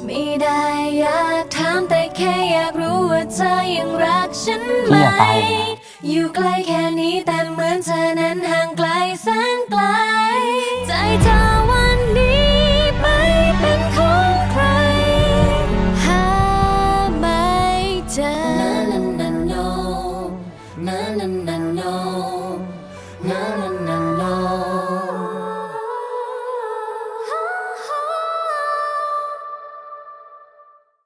ไม่ได้อยากถามแต่แค่อยากรู้ว่าเธอยังรักฉันไหม พี่อย่าตายเลย อยู่ใกล้แค่นี้แต่เหมือนเธอนั้นห่างไกลแสนไกลใจเธอวันนี้ไม่เป็นของใครหาไม่เจอนานานาโนนานานาโนนานา